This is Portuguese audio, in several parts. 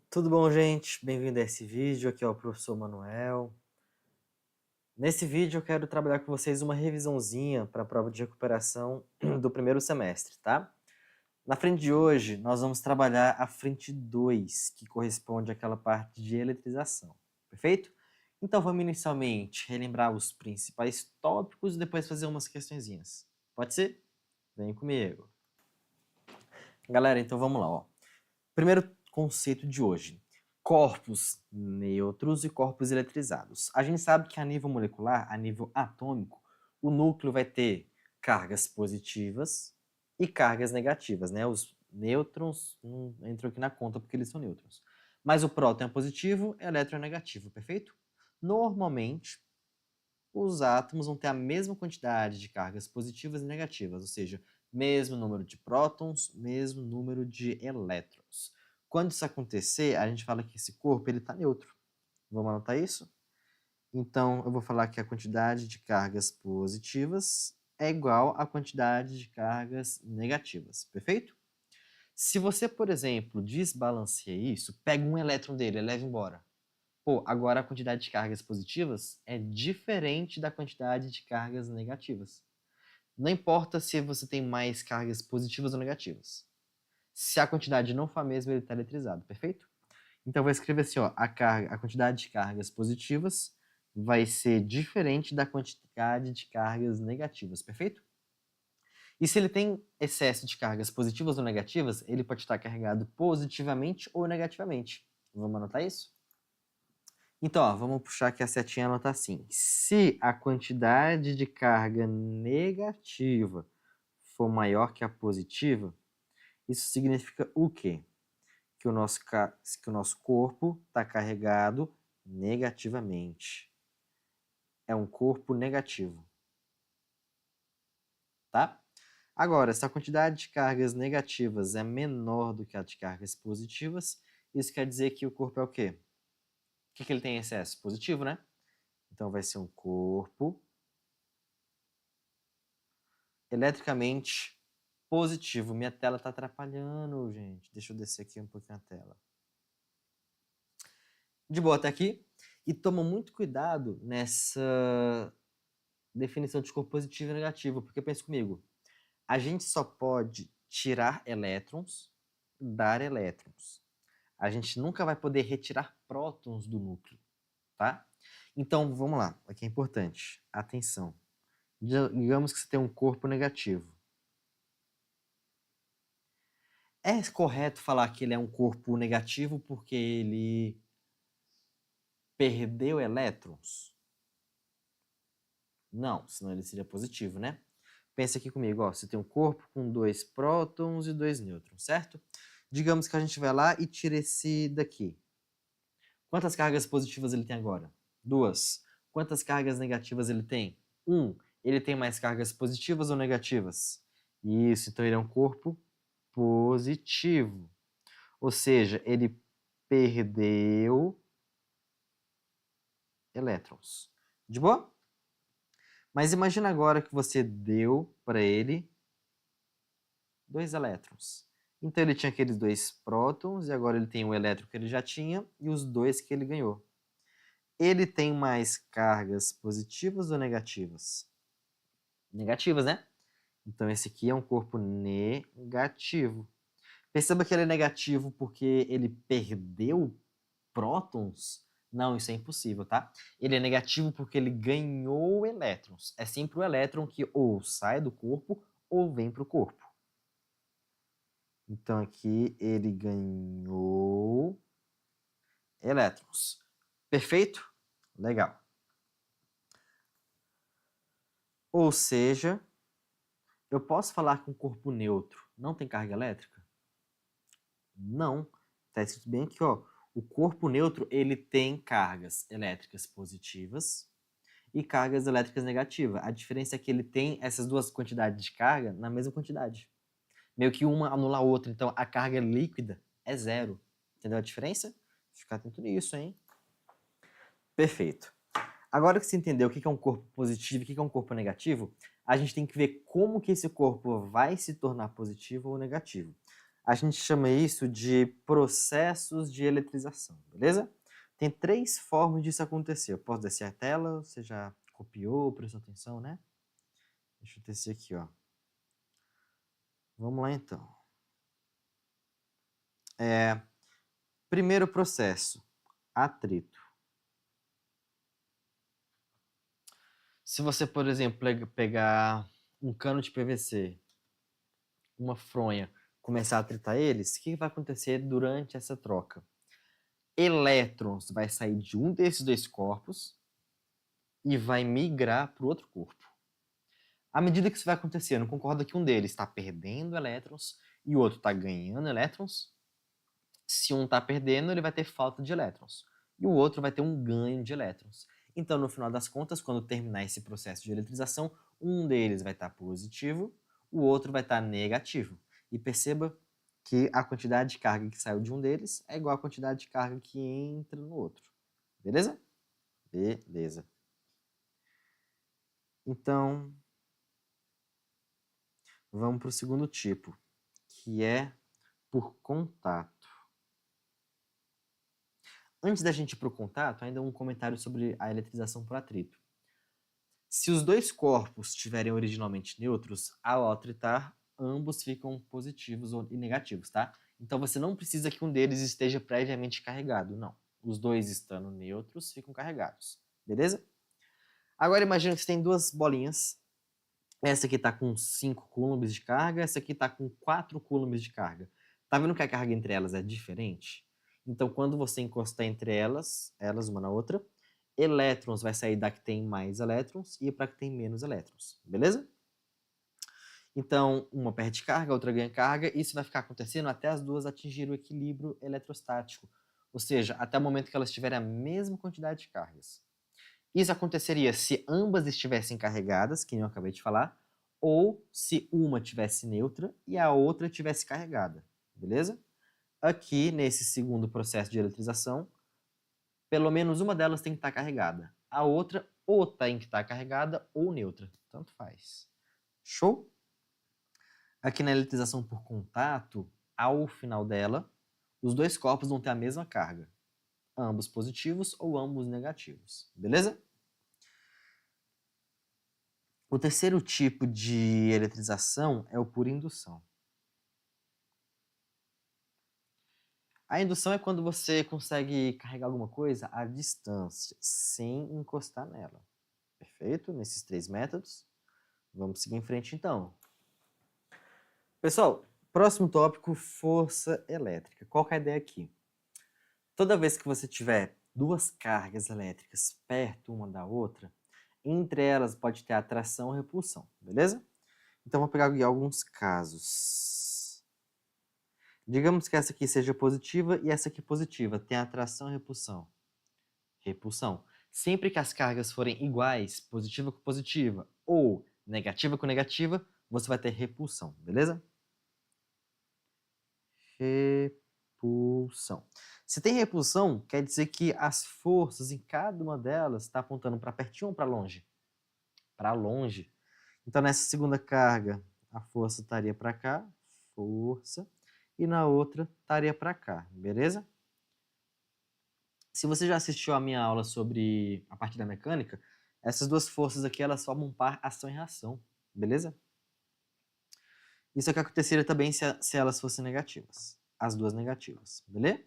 Tudo bom, gente? Bem-vindo a esse vídeo. Aqui é o professor Manuel. Nesse vídeo eu quero trabalhar com vocês uma revisãozinha para a prova de recuperação do primeiro semestre, tá? Na frente de hoje, nós vamos trabalhar a frente 2, que corresponde àquela parte de eletrização, perfeito? Então vamos inicialmente relembrar os principais tópicos e depois fazer umas questõezinhas. Pode ser? Vem comigo. Galera, então vamos lá, ó. Primeiro conceito de hoje: corpos neutros e corpos eletrizados. A gente sabe que a nível molecular, a nível atômico, o núcleo vai ter cargas positivas e cargas negativas, né? Os nêutrons não entram aqui na conta porque eles são nêutrons. Mas o próton é positivo, o elétron é negativo, perfeito? Normalmente, os átomos vão ter a mesma quantidade de cargas positivas e negativas, ou seja, mesmo número de prótons, mesmo número de elétrons. Quando isso acontecer, a gente fala que esse corpo está neutro. Vamos anotar isso? Então, eu vou falar que a quantidade de cargas positivas é igual à quantidade de cargas negativas, perfeito? Se você, por exemplo, desbalanceia isso, pega um elétron dele e leva embora. Pô, agora a quantidade de cargas positivas é diferente da quantidade de cargas negativas. Não importa se você tem mais cargas positivas ou negativas. Se a quantidade não for a mesma, ele está eletrizado, perfeito? Então eu vou escrever assim, ó, a quantidade de cargas positivas vai ser diferente da quantidade de cargas negativas, perfeito? E se ele tem excesso de cargas positivas ou negativas, ele pode estar carregado positivamente ou negativamente. Vamos anotar isso? Então, ó, vamos puxar aqui a setinha e anotar assim. Se a quantidade de carga negativa for maior que a positiva, isso significa o quê? Que o nosso corpo está carregado negativamente. É um corpo negativo. Tá? Agora, se a quantidade de cargas negativas é menor do que a de cargas positivas, isso quer dizer que o corpo é o quê? O que ele tem em excesso? Positivo, né? Então vai ser um corpo eletricamente positivo. Minha tela está atrapalhando, gente. Deixa eu descer aqui um pouquinho a tela. De boa até aqui. E toma muito cuidado nessa definição de corpo positivo e negativo, porque pensa comigo, a gente só pode tirar elétrons, dar elétrons. A gente nunca vai poder retirar prótons do núcleo, tá? Então, vamos lá, aqui é importante. Atenção. Digamos que você tem um corpo negativo. É correto falar que ele é um corpo negativo porque ele perdeu elétrons? Não, senão ele seria positivo, né? Pensa aqui comigo, ó, você tem um corpo com 2 prótons e 2 nêutrons, certo? Digamos que a gente vai lá e tira esse daqui. Quantas cargas positivas ele tem agora? 2. Quantas cargas negativas ele tem? 1. Ele tem mais cargas positivas ou negativas? Isso, então ele é um corpo positivo. Ou seja, ele perdeu elétrons. De boa? Mas imagina agora que você deu para ele 2 elétrons. Então ele tinha aqueles 2 prótons e agora ele tem o elétron que ele já tinha e os 2 que ele ganhou. Ele tem mais cargas positivas ou negativas? Negativas, né? Então esse aqui é um corpo negativo. Perceba que ele é negativo porque ele perdeu prótons? Não, isso é impossível, tá? Ele é negativo porque ele ganhou elétrons. É sempre o elétron que ou sai do corpo ou vem para o corpo. Então aqui ele ganhou elétrons. Perfeito? Legal. Ou seja, eu posso falar que um corpo neutro não tem carga elétrica? Não. Está escrito bem aqui, ó. O corpo neutro ele tem cargas elétricas positivas e cargas elétricas negativas. A diferença é que ele tem essas duas quantidades de carga na mesma quantidade. Meio que uma anula a outra. Então a carga líquida é 0. Entendeu a diferença? Fica atento nisso, hein? Perfeito. Agora que você entendeu o que é um corpo positivo e o que é um corpo negativo, a gente tem que ver como que esse corpo vai se tornar positivo ou negativo. A gente chama isso de processos de eletrização, beleza? Tem 3 formas disso acontecer. Eu posso descer a tela, você já copiou, prestou atenção, né? Deixa eu descer aqui, ó. Vamos lá, então. Primeiro processo, atrito. Se você, por exemplo, pegar um cano de PVC, uma fronha, começar a atritar eles, o que vai acontecer durante essa troca? Elétrons vai sair de um desses 2 corpos e vai migrar para o outro corpo. À medida que isso vai acontecendo, concorda que um deles está perdendo elétrons e o outro está ganhando elétrons? Se um está perdendo, ele vai ter falta de elétrons. E o outro vai ter um ganho de elétrons. Então, no final das contas, quando terminar esse processo de eletrização, um deles vai estar positivo, o outro vai estar negativo. E perceba que a quantidade de carga que saiu de um deles é igual à quantidade de carga que entra no outro. Beleza? Beleza. Então, vamos para o segundo tipo, que é por contato. Antes da gente ir para o contato, ainda um comentário sobre a eletrização por atrito. Se os 2 corpos estiverem originalmente neutros, ao atritar, ambos ficam positivos e negativos, tá? Então você não precisa que um deles esteja previamente carregado, não. Os 2 estando neutros ficam carregados, beleza? Agora imagina que você tem 2 bolinhas. Essa aqui está com 5 coulombs de carga, essa aqui está com 4 coulombs de carga. Tá vendo que a carga entre elas é diferente? Então, quando você encostar entre elas uma na outra, elétrons vai sair da que tem mais elétrons e para que tem menos elétrons, beleza? Então, uma perde carga, a outra ganha carga, e isso vai ficar acontecendo até as duas atingirem o equilíbrio eletrostático, ou seja, até o momento que elas tiverem a mesma quantidade de cargas. Isso aconteceria se ambas estivessem carregadas, que nem eu acabei de falar, ou se uma tivesse neutra e a outra tivesse carregada, beleza? Aqui, nesse segundo processo de eletrização, pelo menos uma delas tem que estar carregada. A outra ou tem que estar carregada ou neutra, tanto faz. Show? Aqui na eletrização por contato, ao final dela, os 2 corpos vão ter a mesma carga, ambos positivos ou ambos negativos, beleza? O terceiro tipo de eletrização é o por indução. A indução é quando você consegue carregar alguma coisa à distância, sem encostar nela. Perfeito? Nesses 3 métodos. Vamos seguir em frente, então. Pessoal, próximo tópico, força elétrica. Qual que é a ideia aqui? Toda vez que você tiver 2 cargas elétricas perto uma da outra, entre elas pode ter atração ou repulsão, beleza? Então, vou pegar aqui alguns casos. Digamos que essa aqui seja positiva e essa aqui positiva. Tem atração e repulsão. Repulsão. Sempre que as cargas forem iguais, positiva com positiva, ou negativa com negativa, você vai ter repulsão, beleza? Repulsão. Se tem repulsão, quer dizer que as forças em cada uma delas está apontando para pertinho ou para longe? Para longe. Então, nessa segunda carga, a força estaria para cá, força, e na outra estaria para cá, beleza? Se você já assistiu a minha aula sobre a parte da mecânica, essas 2 forças aqui, elas formam um par ação e reação, beleza? Isso aqui aconteceria também se elas fossem negativas, as 2 negativas, beleza?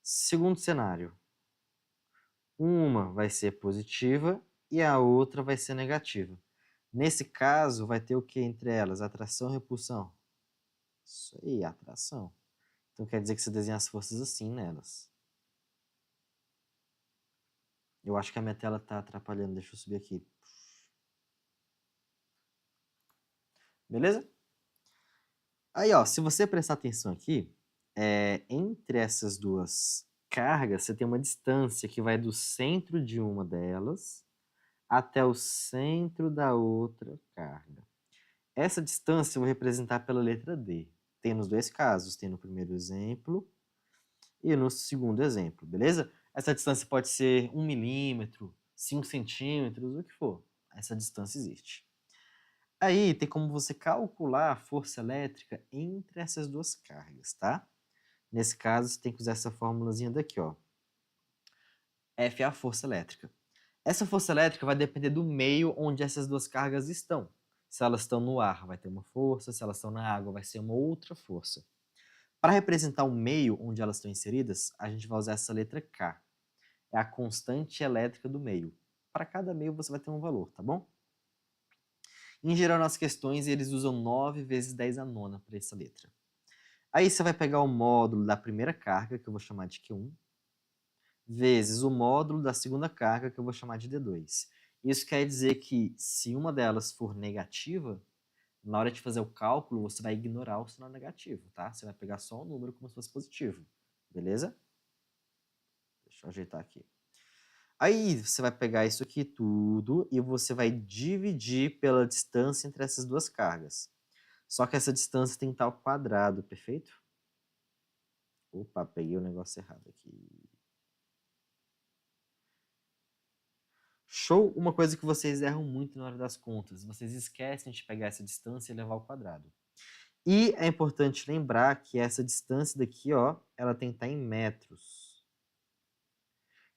Segundo cenário, uma vai ser positiva e a outra vai ser negativa. Nesse caso, vai ter o que entre elas? Atração e repulsão. Isso aí, atração. Então quer dizer que você desenha as forças assim nelas. Eu acho que a minha tela está atrapalhando, deixa eu subir aqui. Beleza? Aí, ó, se você prestar atenção aqui, entre essas 2 cargas, você tem uma distância que vai do centro de uma delas até o centro da outra carga. Essa distância eu vou representar pela letra D. Tem nos 2 casos, tem no primeiro exemplo e no segundo exemplo, beleza? Essa distância pode ser 1 milímetro, 5 centímetros, o que for. Essa distância existe. Aí tem como você calcular a força elétrica entre essas duas cargas, tá? Nesse caso, você tem que usar essa formulazinha daqui, ó. F é a força elétrica. Essa força elétrica vai depender do meio onde essas duas cargas estão. Se elas estão no ar, vai ter uma força, se elas estão na água, vai ser uma outra força. Para representar o meio onde elas estão inseridas, a gente vai usar essa letra K. É a constante elétrica do meio. Para cada meio você vai ter um valor, tá bom? Em geral, nas questões, eles usam 9 vezes 10 a nona para essa letra. Aí você vai pegar o módulo da primeira carga, que eu vou chamar de Q1, vezes o módulo da segunda carga, que eu vou chamar de D2. Isso quer dizer que, se uma delas for negativa, na hora de fazer o cálculo, você vai ignorar o sinal negativo, tá? Você vai pegar só o número como se fosse positivo, beleza? Deixa eu ajeitar aqui. Aí você vai pegar isso aqui tudo e você vai dividir pela distância entre essas duas cargas. Só que essa distância tem que estar ao quadrado, perfeito? Opa, peguei o negócio errado aqui. Show! Uma coisa que vocês erram muito na hora das contas. Vocês esquecem de pegar essa distância e levar ao quadrado. E é importante lembrar que essa distância daqui, ó, ela tem que estar em metros.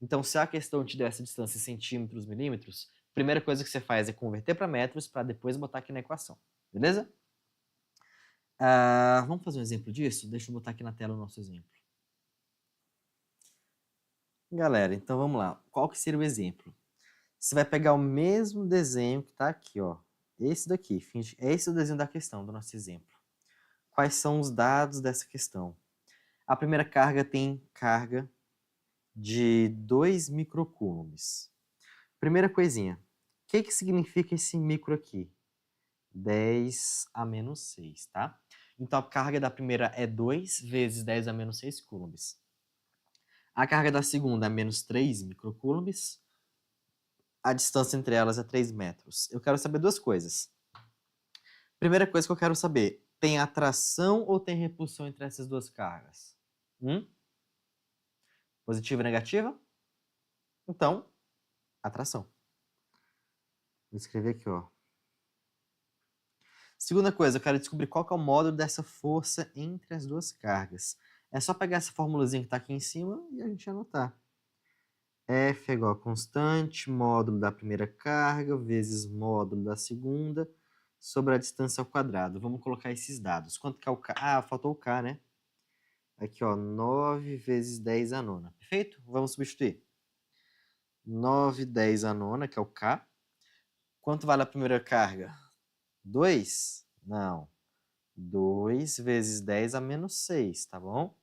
Então, se a questão te der essa distância em centímetros, milímetros, a primeira coisa que você faz é converter para metros para depois botar aqui na equação. Beleza? Vamos fazer um exemplo disso? Deixa eu botar aqui na tela o nosso exemplo. Galera, então vamos lá. Qual que seria o exemplo? Você vai pegar o mesmo desenho que está aqui, ó. Esse daqui. Esse é o desenho da questão, do nosso exemplo. Quais são os dados dessa questão? A primeira carga tem carga de 2 microcoulombs. Primeira coisinha. O que significa esse micro aqui? 10 a menos 6, tá? Então, a carga da primeira é 2 vezes 10 a menos 6 coulombs. A carga da segunda é menos 3 microcoulombs. A distância entre elas é 3 metros. Eu quero saber duas coisas. Primeira coisa que eu quero saber, tem atração ou tem repulsão entre essas duas cargas? Positiva e negativa? Então, atração. Vou escrever aqui, ó. Segunda coisa, eu quero descobrir qual que é o módulo dessa força entre as duas cargas. É só pegar essa formulazinha que está aqui em cima e a gente anotar. F é igual a constante, módulo da primeira carga, vezes módulo da segunda, sobre a distância ao quadrado. Vamos colocar esses dados. Quanto que é o K? Ah, faltou o K, né? Aqui, ó, 9 vezes 10 a nona. Perfeito? Vamos substituir. 9, 10 a nona, que é o K. Quanto vale a primeira carga? 2? Não. 2 vezes 10 a menos 6, tá bom?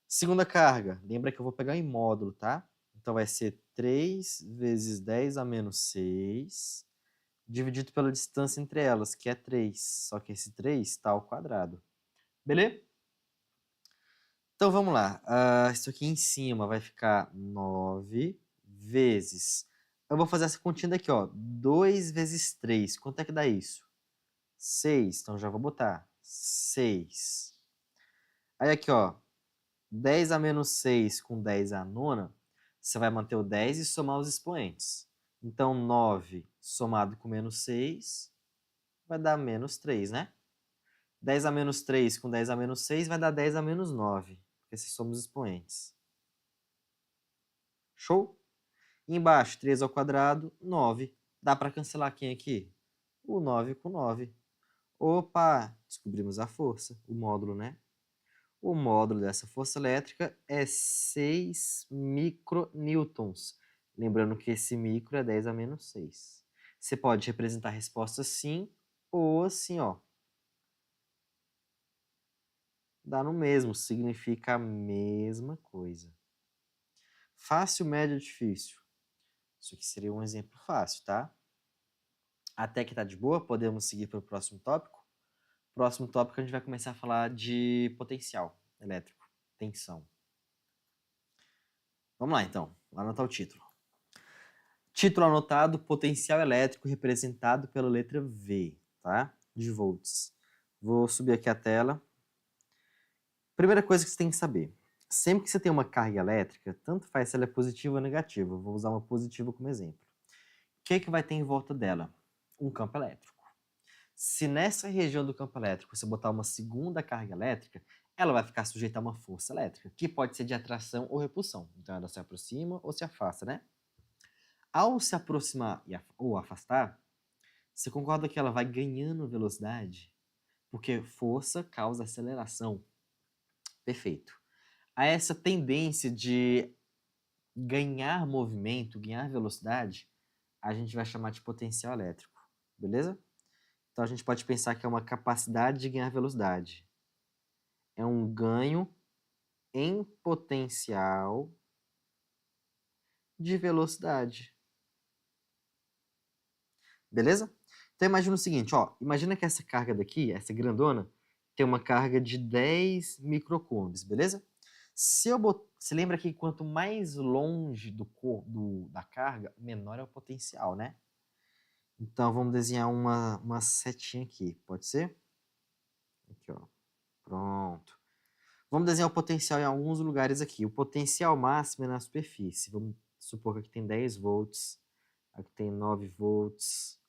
Segunda carga. Lembra que eu vou pegar em módulo, tá? Então vai ser 3 vezes 10 a menos 6, dividido pela distância entre elas, que é 3. Só que esse 3 está ao quadrado. Beleza? Então vamos lá. Isso aqui em cima vai ficar 9 vezes... Eu vou fazer essa continha daqui, ó. 2 vezes 3. Quanto é que dá isso? 6. Então já vou botar 6. Aí aqui, ó. 10 a menos 6 com 10 a nona, você vai manter o 10 e somar os expoentes. Então, 9 somado com menos 6 vai dar menos 3, né? 10 a menos 3 com 10 a menos 6 vai dar 10 a menos 9, porque se somos expoentes. Show? E embaixo, 3 ao quadrado, 9. Dá para cancelar quem aqui? O 9 com 9. Opa, descobrimos a força, o módulo, né? O módulo dessa força elétrica é 6 micronewtons. Lembrando que esse micro é 10 a menos 6. Você pode representar a resposta assim ou assim, ó. Dá no mesmo, significa a mesma coisa. Fácil, médio, difícil. Isso aqui seria um exemplo fácil, tá? Até que tá de boa, podemos seguir para o próximo tópico. Próximo tópico a gente vai começar a falar de potencial elétrico, tensão. Vamos lá, então. Vou anotar o título. Título anotado, potencial elétrico representado pela letra V, tá? De volts. Vou subir aqui a tela. Primeira coisa que você tem que saber. Sempre que você tem uma carga elétrica, tanto faz se ela é positiva ou negativa. Vou usar uma positiva como exemplo. O que vai ter em volta dela? Um campo elétrico. Se nessa região do campo elétrico você botar uma segunda carga elétrica, ela vai ficar sujeita a uma força elétrica, que pode ser de atração ou repulsão. Então ela se aproxima ou se afasta, né? Ao se aproximar ou afastar, você concorda que ela vai ganhando velocidade? Porque força causa aceleração. Perfeito. A essa tendência de ganhar movimento, ganhar velocidade, a gente vai chamar de potencial elétrico, beleza? Então a gente pode pensar que é uma capacidade de ganhar velocidade. É um ganho em potencial de velocidade. Beleza? Então imagina o seguinte, ó, imagina que essa carga daqui, essa grandona, tem uma carga de 10 microcoulombs, beleza? Se lembra que quanto mais longe da carga, menor é o potencial, né? Então vamos desenhar uma setinha aqui, pode ser? Aqui, ó. Pronto. Vamos desenhar o potencial em alguns lugares aqui. O potencial máximo é na superfície. Vamos supor que aqui tem 10 volts, aqui tem 9 volts,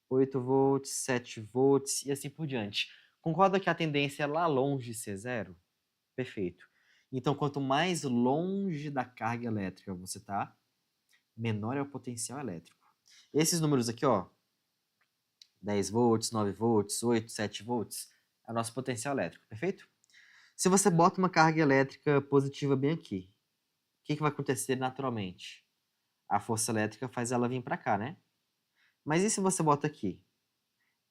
8 volts, 7 volts e assim por diante. Concorda que a tendência é lá longe ser zero? Perfeito. Então, quanto mais longe da carga elétrica você está, menor é o potencial elétrico. Esses números aqui, ó, 10 volts, 9 volts, 8, 7 volts, é o nosso potencial elétrico, perfeito? Se você bota uma carga elétrica positiva bem aqui, o que vai acontecer naturalmente? A força elétrica faz ela vir para cá, né? Mas e se você bota aqui?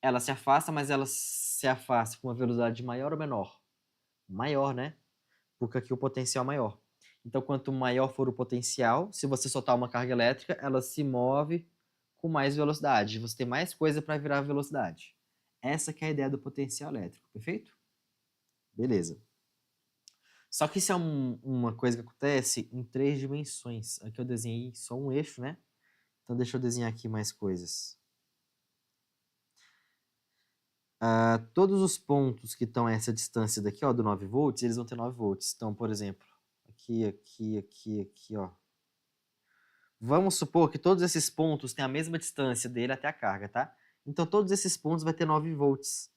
Ela se afasta, mas ela se afasta com uma velocidade maior ou menor? Maior, né? Porque aqui o potencial é maior. Então, quanto maior for o potencial, se você soltar uma carga elétrica, ela se move com mais velocidade. Você tem mais coisa para virar velocidade. Essa que é a ideia do potencial elétrico, perfeito? Beleza. Só que isso é uma coisa que acontece em 3 dimensões. Aqui eu desenhei só um eixo, né? Então deixa eu desenhar aqui mais coisas. Todos os pontos que estão a essa distância daqui, ó, do 9 volts, eles vão ter 9 volts. Então, por exemplo, aqui, aqui, aqui, aqui, ó. Vamos supor que todos esses pontos têm a mesma distância dele até a carga, tá? Então, todos esses pontos vai ter 9 volts.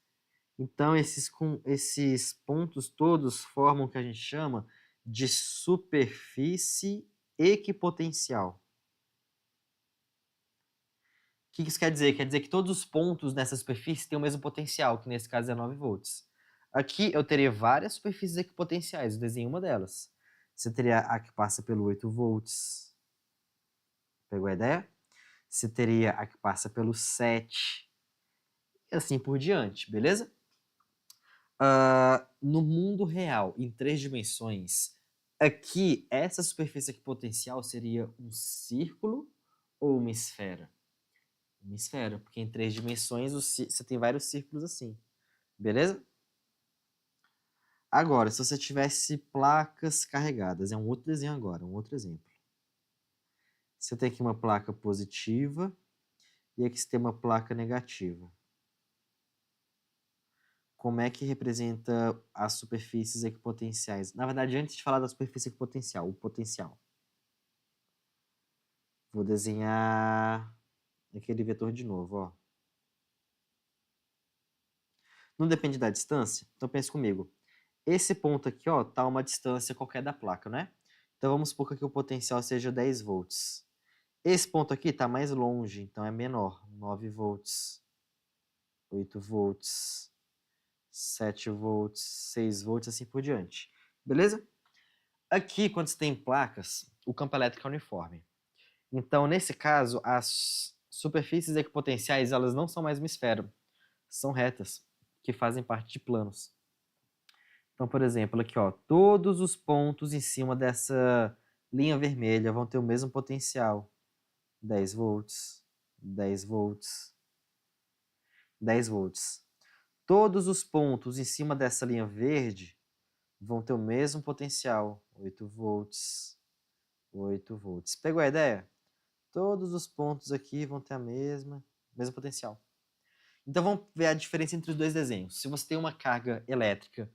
Então, esses pontos todos formam o que a gente chama de superfície equipotencial. O que isso quer dizer? Quer dizer que todos os pontos nessa superfície têm o mesmo potencial, que nesse caso é 9 volts. Aqui eu teria várias superfícies equipotenciais, eu desenho uma delas. Você teria a que passa pelo 8 volts. Pegou a ideia? Você teria a que passa pelo 7. E assim por diante, beleza? No mundo real, em 3 dimensões, aqui, essa superfície equipotencial seria um círculo ou uma esfera? Uma esfera, porque em 3 dimensões você tem vários círculos assim, beleza? Agora, se você tivesse placas carregadas, é um outro desenho agora, um outro exemplo. Você tem aqui uma placa positiva e aqui você tem uma placa negativa. Como é que representa as superfícies equipotenciais? Na verdade, antes de falar da superfície equipotencial, o potencial. Vou desenhar aquele vetor de novo, ó. Não depende da distância? Então pense comigo. Esse ponto aqui, ó, tá a uma distância qualquer da placa, né? Então vamos supor que aqui o potencial seja 10 volts. Esse ponto aqui está mais longe, então é menor. 9 volts, 8 volts, 7 volts, 6 volts, assim por diante. Beleza? Aqui, quando você tem placas, o campo elétrico é uniforme. Então, nesse caso, as superfícies equipotenciais, elas não são mais uma esfera. São retas, que fazem parte de planos. Então, por exemplo, aqui, ó, todos os pontos em cima dessa linha vermelha vão ter o mesmo potencial. 10 volts, 10 volts, 10 volts. Todos os pontos em cima dessa linha verde vão ter o mesmo potencial, 8 volts, 8 volts. Pegou a ideia? Todos os pontos aqui vão ter a mesmo potencial. Então vamos ver a diferença entre os dois desenhos. Se você tem uma carga elétrica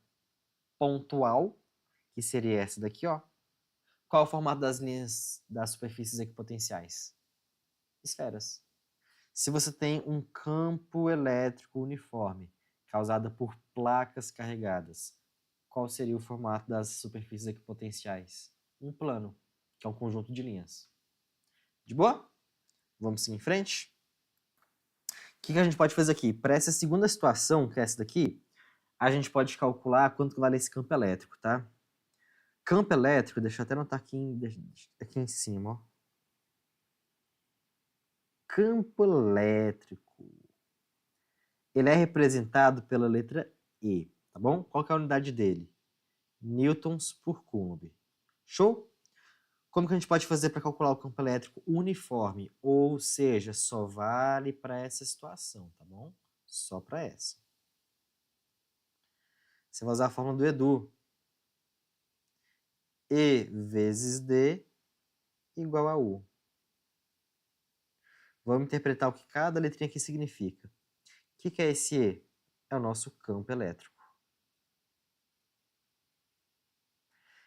pontual, que seria essa daqui, ó, qual é o formato das linhas das superfícies equipotenciais? Esferas. Se você tem um campo elétrico uniforme, causado por placas carregadas, qual seria o formato das superfícies equipotenciais? Um plano, que é um conjunto de linhas. De boa? Vamos seguir em frente? O que a gente pode fazer aqui? Para essa segunda situação, que é essa daqui, a gente pode calcular quanto que vale esse campo elétrico, tá? Campo elétrico, deixa eu até anotar aqui em cima, ó. Campo elétrico, ele é representado pela letra E, tá bom? Qual que é a unidade dele? Newtons por Coulomb. Show? Como que a gente pode fazer para calcular o campo elétrico uniforme? Ou seja, só vale para essa situação, tá bom? Só para essa. Você vai usar a fórmula do Edu. E vezes D igual a U. Vamos interpretar o que cada letrinha aqui significa. O que é esse E? É o nosso campo elétrico.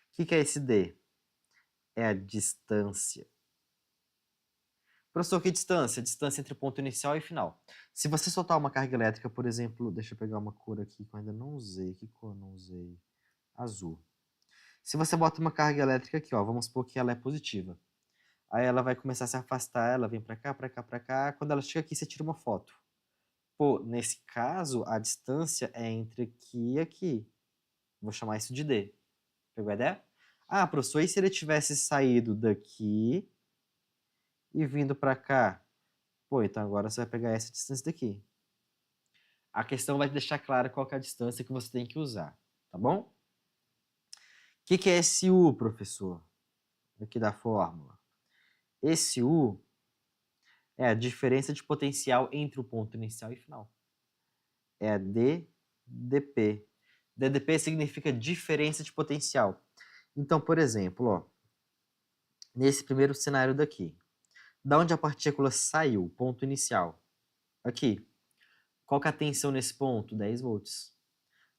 O que é esse D? É a distância. Professor, que distância? Distância entre o ponto inicial e final. Se você soltar uma carga elétrica, por exemplo, deixa eu pegar uma cor aqui que eu ainda não usei. Que cor eu não usei? Azul. Se você bota uma carga elétrica aqui, ó, vamos supor que ela é positiva. Aí ela vai começar a se afastar, ela vem para cá, para cá, para cá. Quando ela chega aqui, você tira uma foto. Pô, nesse caso, a distância é entre aqui e aqui. Vou chamar isso de D. Pegou a ideia? Ah, professor, e se ele tivesse saído daqui e vindo para cá? Pô, então agora você vai pegar essa distância daqui. A questão vai te deixar claro qual que é a distância que você tem que usar, tá bom? O que é esse U, professor? Aqui da fórmula. Esse U é a diferença de potencial entre o ponto inicial e final. É a DDP. DDP significa diferença de potencial. Então, por exemplo, ó, nesse primeiro cenário daqui, da onde a partícula saiu, ponto inicial? Aqui. Qual que é a tensão nesse ponto? 10 volts.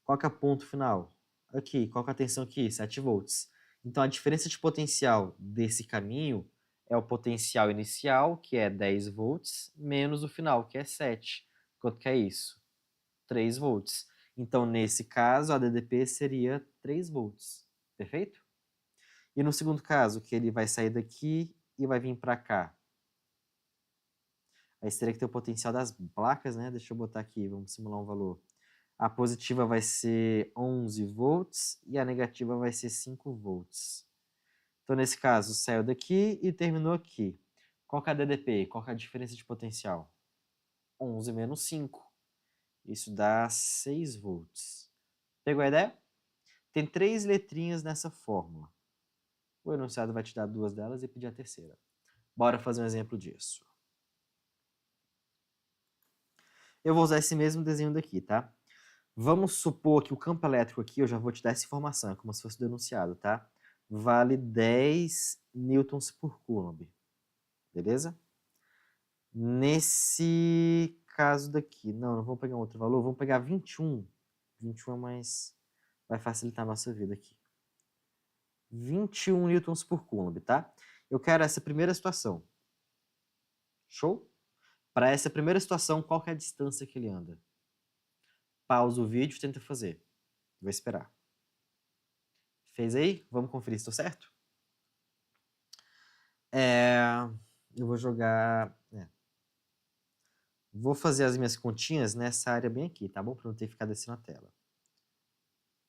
Qual que é o ponto final? Aqui. Qual que é a tensão aqui? 7 volts. Então, a diferença de potencial desse caminho é o potencial inicial, que é 10 volts, menos o final, que é 7. Quanto que é isso? 3 volts. Então, nesse caso, a DDP seria 3 volts. Perfeito? E no segundo caso, que ele vai sair daqui e vai vir para cá. Aí teria que ter o potencial das placas, né? Deixa eu botar aqui, vamos simular um valor. A positiva vai ser 11 volts e a negativa vai ser 5 volts. Então, nesse caso, saiu daqui e terminou aqui. Qual que é a DDP? Qual que é a diferença de potencial? 11 menos 5. Isso dá 6 volts. Pegou a ideia? Tem 3 letrinhas nessa fórmula. O enunciado vai te dar 2 delas e pedir a terceira. Bora fazer um exemplo disso. Eu vou usar esse mesmo desenho daqui, tá? Vamos supor que o campo elétrico aqui, eu já vou te dar essa informação, é como se fosse do enunciado, tá? Vale 10 newtons por Coulomb. Beleza? Nesse caso daqui, não vamos pegar um outro valor, vamos pegar 21. 21 é mais... vai facilitar a nossa vida aqui. 21 newtons por Coulomb, tá? Eu quero essa primeira situação. Show? Para essa primeira situação, qual que é a distância que ele anda? Pausa o vídeo e tenta fazer. Vou esperar. Fez aí? Vamos conferir se estou certo? Eu vou jogar... Vou fazer as minhas continhas nessa área bem aqui, tá bom? Para não ter ficado assim na tela.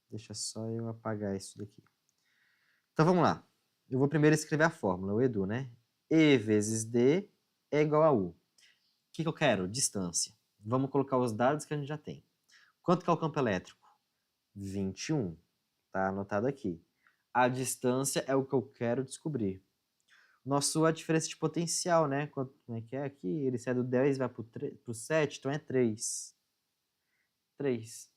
Deixa só eu apagar isso daqui. Então vamos lá. Eu vou primeiro escrever a fórmula, o Edu, né? E vezes D é igual a U. O que eu quero? Distância. Vamos colocar os dados que a gente já tem. Quanto que é o campo elétrico? 21. Tá anotado aqui. A distância é o que eu quero descobrir. Nosso a diferença de potencial, né? Como é que é aqui? Ele sai do 10 e vai para o 7, então é 3. 3.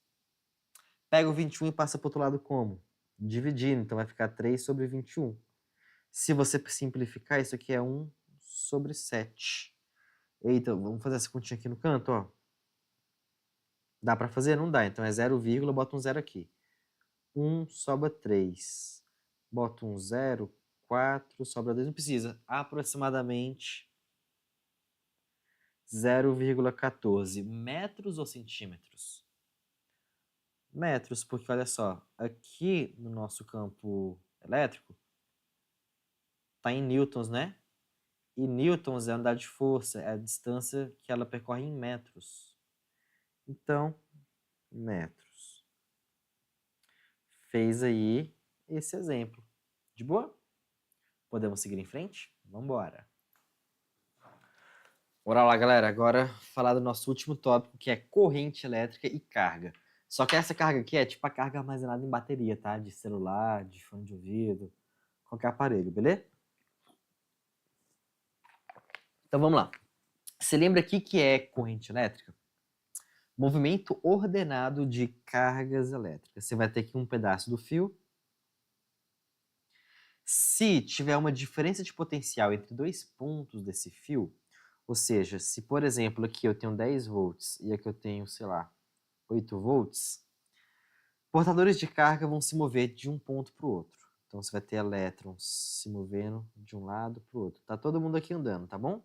Pega o 21 e passa para o outro lado como? Dividindo, então vai ficar 3 sobre 21. Se você simplificar, isso aqui é 1 sobre 7. Eita, vamos fazer essa continha aqui no canto, ó. Dá para fazer? Não dá, então é 0, bota um 0 aqui. 1 sobra 3. Bota um 0, 4, sobra 2, não precisa. Aproximadamente 0,14 metros ou centímetros? Metros, porque olha só, aqui no nosso campo elétrico está em newtons, né? E newtons é a unidade de força, é a distância que ela percorre em metros. Então, metros. Fez aí esse exemplo. De boa? Podemos seguir em frente? Vamos embora. Bora lá, galera. Agora falar do nosso último tópico, que é corrente elétrica e carga. Só que essa carga aqui é tipo a carga armazenada em bateria, tá? De celular, de fone de ouvido, qualquer aparelho, beleza? Então vamos lá. Você lembra aqui que é corrente elétrica? Movimento ordenado de cargas elétricas. Você vai ter aqui um pedaço do fio. Se tiver uma diferença de potencial entre dois pontos desse fio, ou seja, se por exemplo aqui eu tenho 10 volts e aqui eu tenho, sei lá, 8 volts, portadores de carga vão se mover de um ponto para o outro. Então você vai ter elétrons se movendo de um lado para o outro. Tá todo mundo aqui andando, tá bom?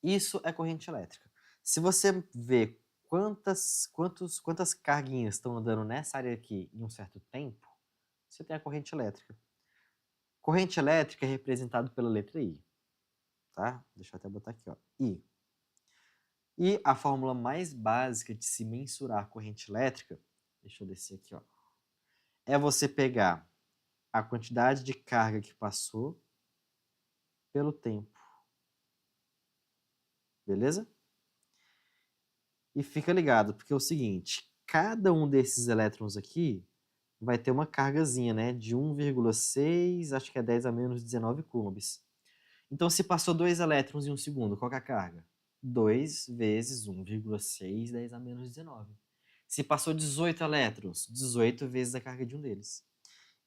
Isso é corrente elétrica. Se você vê quantas carguinhas estão andando nessa área aqui em um certo tempo, você tem a corrente elétrica. Corrente elétrica é representado pela letra I, tá? Deixa eu até botar aqui, ó, I. E a fórmula mais básica de se mensurar a corrente elétrica, deixa eu descer aqui, ó, é você pegar a quantidade de carga que passou pelo tempo. Beleza? E fica ligado, porque é o seguinte, cada um desses elétrons aqui vai ter uma cargazinha, né, de 1,6, acho que é 10 a menos 19 coulombs. Então, se passou 2 elétrons em um segundo, qual que é a carga? 2 vezes 1,6, 10 a menos 19. Se passou 18 elétrons, 18 vezes a carga de um deles.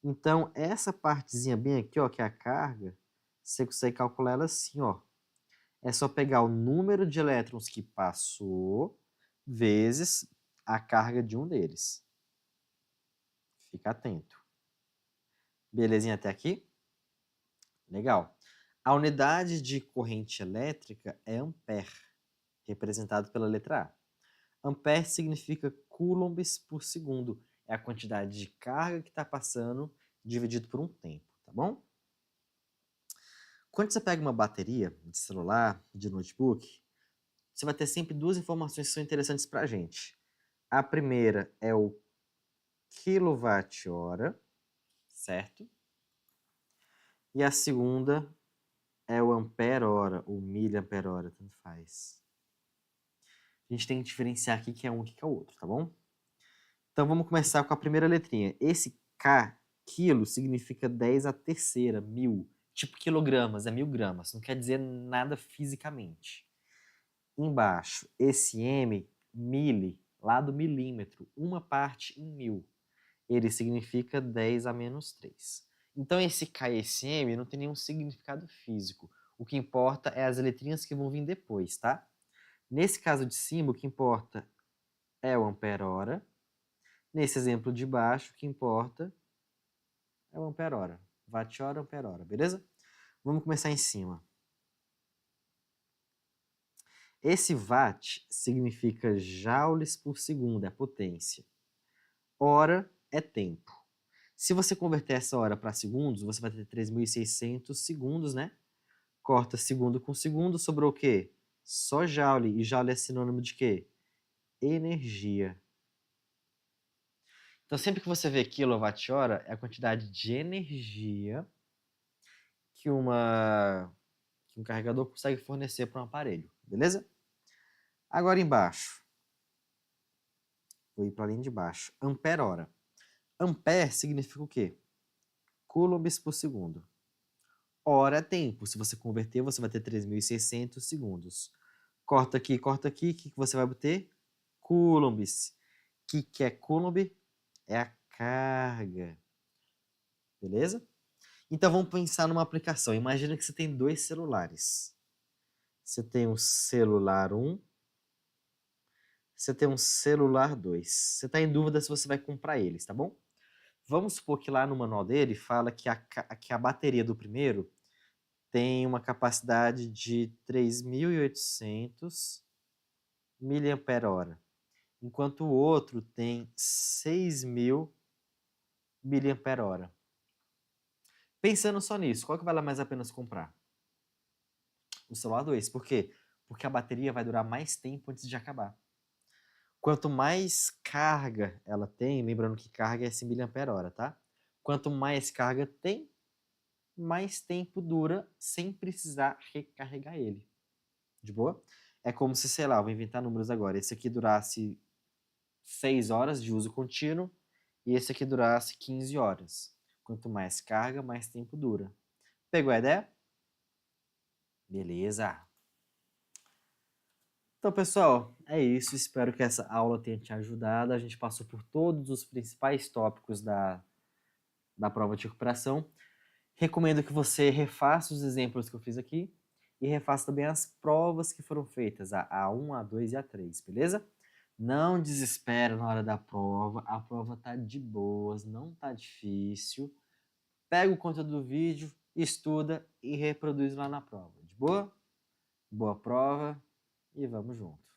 Então, essa partezinha bem aqui, ó, que é a carga, você consegue calcular ela assim, ó. É só pegar o número de elétrons que passou vezes a carga de um deles. Fica atento. Belezinha até aqui? Legal. A unidade de corrente elétrica é ampere, representado pela letra A. Ampere significa coulombs por segundo. É a quantidade de carga que está passando dividido por um tempo, tá bom? Quando você pega uma bateria de celular, de notebook, você vai ter sempre duas informações que são interessantes para a gente. A primeira é o quilowatt-hora, certo? E a segunda é o ampere-hora, ou miliampere-hora, tanto faz. A gente tem que diferenciar aqui que é um e que é o outro, tá bom? Então vamos começar com a primeira letrinha. Esse K, quilo, significa 10 à terceira, 1000. Tipo quilogramas, é 1000 gramas. Não quer dizer nada fisicamente. Embaixo, esse M, mili, lá do milímetro, uma parte em 1000. Ele significa 10 a menos 3. Então esse K e esse M não tem nenhum significado físico. O que importa é as letrinhas que vão vir depois, tá? Nesse caso de cima, o que importa é o ampere-hora. Nesse exemplo de baixo, o que importa é o ampere-hora. Watt-hora, ampere-hora, beleza? Vamos começar em cima. Esse watt significa joules por segundo, é potência. Hora é tempo. Se você converter essa hora para segundos, você vai ter 3.600 segundos, né? Corta segundo com segundo, sobrou o quê? Só joule. E joule é sinônimo de quê? Energia. Então, sempre que você vê quilowatt-hora, é a quantidade de energia que um carregador consegue fornecer para um aparelho, beleza? Agora embaixo. Vou ir para a linha de baixo. Ampere-hora. Ampere significa o quê? Coulombs por segundo. Hora é tempo. Se você converter, você vai ter 3.600 segundos. Corta aqui, o que você vai obter? Coulombs. O que é coulomb? É a carga. Beleza? Então vamos pensar numa aplicação. Imagina que você tem dois celulares. Você tem um celular 1, você tem um celular 2. Você está em dúvida se você vai comprar eles, tá bom? Vamos supor que lá no manual dele fala que a bateria do primeiro tem uma capacidade de 3.800 mAh, enquanto o outro tem 6.000 mAh. Pensando só nisso, qual que vale mais a pena se comprar? O celular 2. Por quê? Porque a bateria vai durar mais tempo antes de acabar. Quanto mais carga ela tem, lembrando que carga é 100 mAh, tá? Quanto mais carga tem, mais tempo dura sem precisar recarregar ele. De boa? É como se, sei lá, vou inventar números agora. Esse aqui durasse 6 horas de uso contínuo e esse aqui durasse 15 horas. Quanto mais carga, mais tempo dura. Pegou a ideia? Beleza. Então, pessoal, é isso. Espero que essa aula tenha te ajudado. A gente passou por todos os principais tópicos da prova de recuperação. Recomendo que você refaça os exemplos que eu fiz aqui e refaça também as provas que foram feitas, a A1, A2 e A3, beleza? Não desespera na hora da prova, a prova tá de boas, não tá difícil. Pega o conteúdo do vídeo, estuda e reproduz lá na prova. De boa? Boa prova e vamos junto.